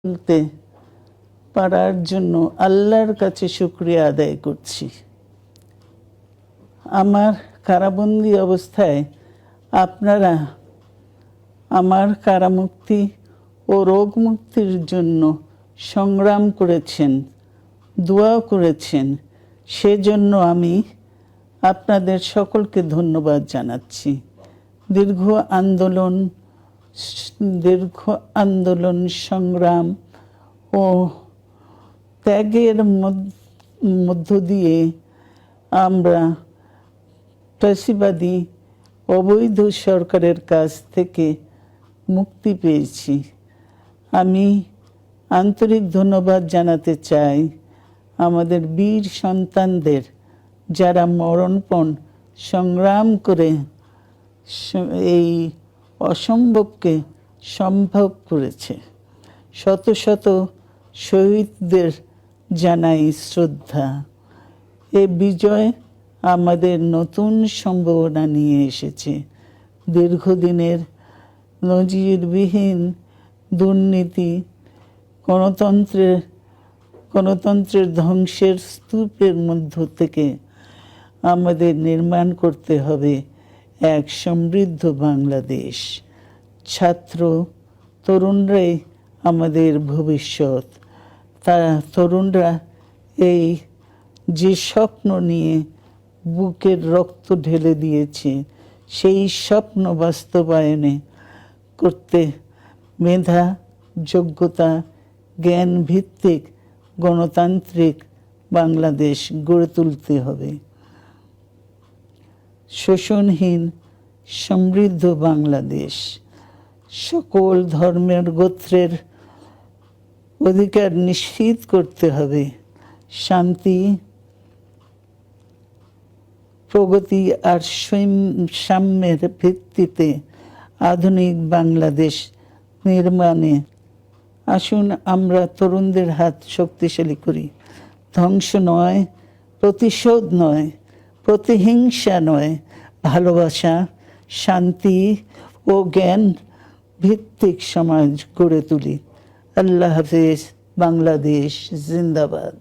বলতে পারার জন্য আল্লাহর কাছে শুকরিয়া আদায় করছি। আমার কারাবন্দী অবস্থায় আপনারা আমার কারামুক্তি ও রোগ মুক্তির জন্য সংগ্রাম করেছেন, দোয়া করেছেন। সেজন্য আমি আপনাদের সকলকে ধন্যবাদ জানাচ্ছি। দীর্ঘ আন্দোলন সংগ্রাম ও ত্যাগের মধ্য দিয়ে আমরা ফ্যাসিবাদী অবৈধ সরকারের কাছ থেকে মুক্তি পেয়েছি। আমি আন্তরিক ধন্যবাদ জানাতে চাই আমাদের বীর সন্তানদের, যারা মরণপণ সংগ্রাম করে এই অসম্ভবকে সম্ভব করেছে। শত শত শহীদদের জানাই শ্রদ্ধা। এই বিজয় আমাদের নতুন সম্ভাবনা নিয়ে এসেছে। দীর্ঘদিনের নজিরবিহীন দুর্নীতি, গণতন্ত্রের ধ্বংসের স্তূপের মধ্য থেকে আমাদের নির্মাণ করতে হবে এক সমৃদ্ধ বাংলাদেশ। ছাত্র তরুণরাই আমাদের ভবিষ্যৎ। তরুণরা এই যে স্বপ্ন নিয়ে বুকের রক্ত ঢেলে দিয়েছে, সেই স্বপ্ন বাস্তবায়নে করতে মেধা, যোগ্যতা, জ্ঞান ভিত্তিক গণতান্ত্রিক বাংলাদেশ গড়ে তুলতে হবে। শোষণহীন সমৃদ্ধ বাংলাদেশ। সকল ধর্মের গোত্রের অধিকার নিশ্চিত করতে হবে। শান্তি, প্রগতি আর সাম্যের ভিত্তিতে আধুনিক বাংলাদেশ নির্মাণে আসুন আমরা তরুণদের হাত শক্তিশালী করি। ধ্বংস নয়, প্রতিশোধ নয়, প্রতিহিংসা নয়, ভালোবাসা, শান্তি ও জ্ঞান ভিত্তিক সমাজ গড়ে তুলি। আল্লাহ হাফেজ। বাংলাদেশ জিন্দাবাদ।